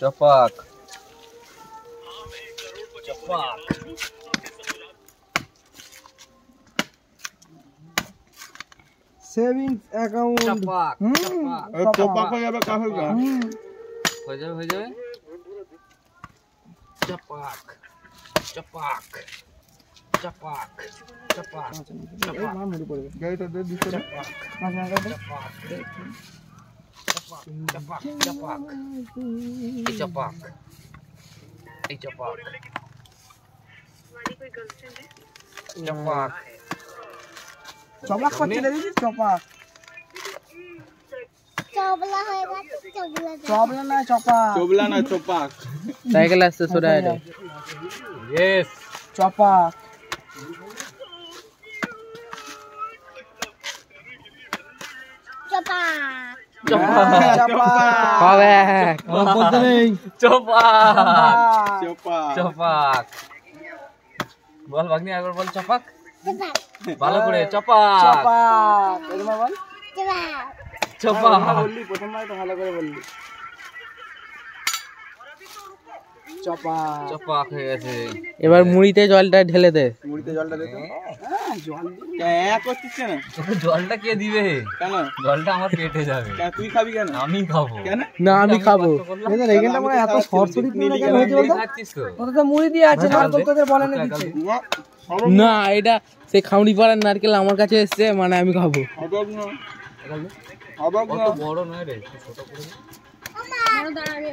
চপাক চপাক savings account চপাক চপাক হয়ে যাবে cafe গা হয়ে যাবে চপাক চপাক চপাক চপাক এই মা মুড়ি পড়বে গাড়িটা দে দিতে চপাক মাছ মাছ দে চপাক চপাক এই চপাক এই চপাক চপাক চপাক করতে দিবি চপাক চবলা হয়ে গেছে চবলা না চপাক চবলা না চপাক সাইকেল আসছে সোডা রে यस চপাক চপাক চপাক হবে বলতে নেই চপাক চপাক চপাক বল ভাগ্নি একবার বল চপাক চপাক ভালো করে চপাক চপাক এরকম বল চপাক চপাক বললি প্রথমবার তো ভালো করে বললি চপাক চপাক হয়ে গেছে এবার মুড়িতে জলটা ঢেলে দে মুড়িতে জলটা দে তো জল এক করছিস কেন জলটা কে দিবে কেন জলটা আমার পেটে যাবে কেন তুই খাবি কেন আমি খাবো কেন না আমি খাবো এদের এখানটা মনে এত সরসরি পিনে কেন হয়েছে বলতো খাচ্ছিস তো ওটা তো মুড়ি দিয়ে আছে না তো তোদের বলে না দিচ্ছে না এটা সে খাউড়ি পাড়ার নারকেল আমার কাছে এসেছে মানে আমি খাবো অবাক না অবাক না অত বড় নয় রে ছোট করে বড় দাঁড়াবে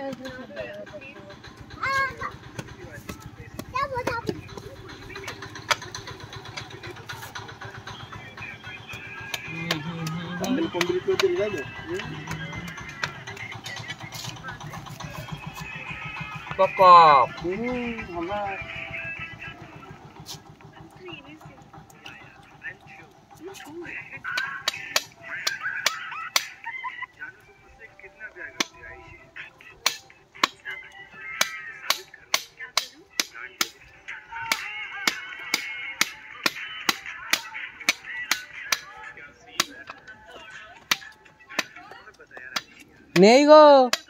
কমপ্লিট করতে যাবে পপপ আমরা নেই গো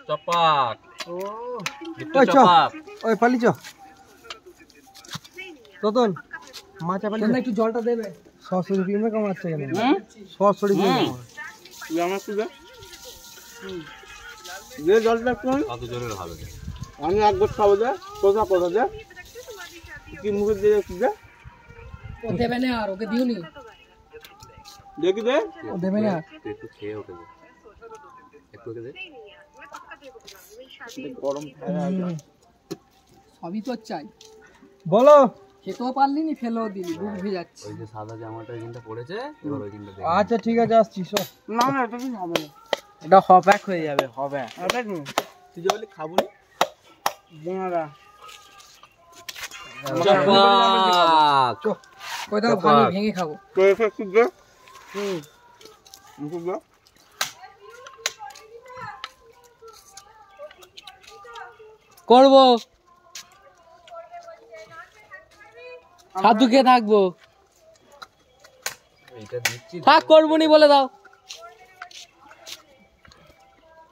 চপাক ও একটু ওই চ চপাক ওই পালি চ তোতন মাছ পালি না একটু জলটা দেবে সরসরি পিনে কেমন আছে কেন সরসরি পিনে আমার তুই দে জলটা কোন কত জোরে হবে আমি একবার খাবো দে কোথা কোথা দে কি মুখে দিয়ে দে ও দেবে না আর ওকে দিওনি দেখি দে ও দেবে না একটু খেয়ে ওকে দে একটু ওকে দে গরম সবই তো চাই বলো খেতেও পারলি নি ফেলেও দিলি বুক ভে যাচ্ছে ওই যে সাদা জামাটা এখানটা পড়েছে এবার ওইখানটা দে আচ্ছা ঠিক আছে আসছি সব না না এটা কি হবে না এটা হপ্যাক হয়ে যাবে হবে এটা কি তুই যে বলি খাবো না বোনারা চপাক কই দাও ভাঙি ভেঙে খাবো তো এসে একটু দে মুখে দে করব সাধু কে থাকবো এটা দিচ্ছি থাক করবো নি বলে দাও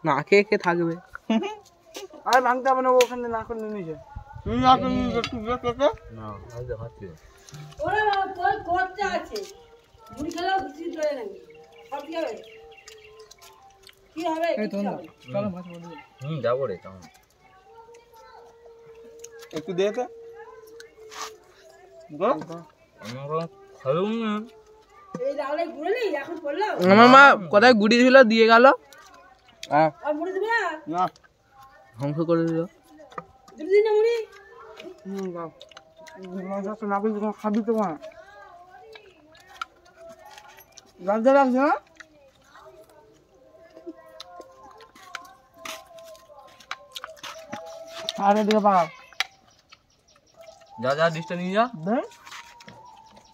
না কে কে থাকবে আর ভাঙতে হবে না ওখানে না করে নিয়ে তুই না তুই একটু দে তোকে না আজ দেখাচ্ছি ওরে বাবা তোর করতে আছে মুড়ি খেলেও কিছু ধরে নাকি সব কি হবে কি হবে এই তো না চলো মাছ বলি যাবো রে কেমন একটু দে তো আমরা খালুম না এই লাউলে গুড়ে নেই এখন পড়লো আমার মা কোথায় গুড়ি ছিল দিয়ে গেল আর মুড়ি দিবি না না ধ্বংস করে দিল দিবি না মুড়ি দাও মাছ না বলি তোমার খাবি তো না রাজা রাজা আরে দিকে পাও যা যা ডিশটা নিয়ে যা দে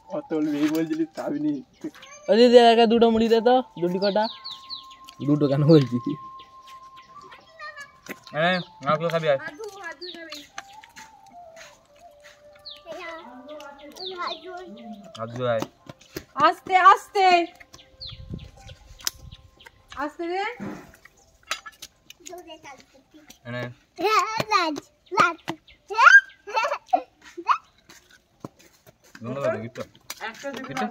অত এই বলছিলি খাবি নি ওই দিদি একা দুটো মুড়ি দে তো দুটি কটা দুটো কেন বলছি হ্যাঁ নারকেল খাবি আয় হাত ধুয়ে আয় আস্তে আস্তে আস্তে রে এনে লাজ লাজ একটা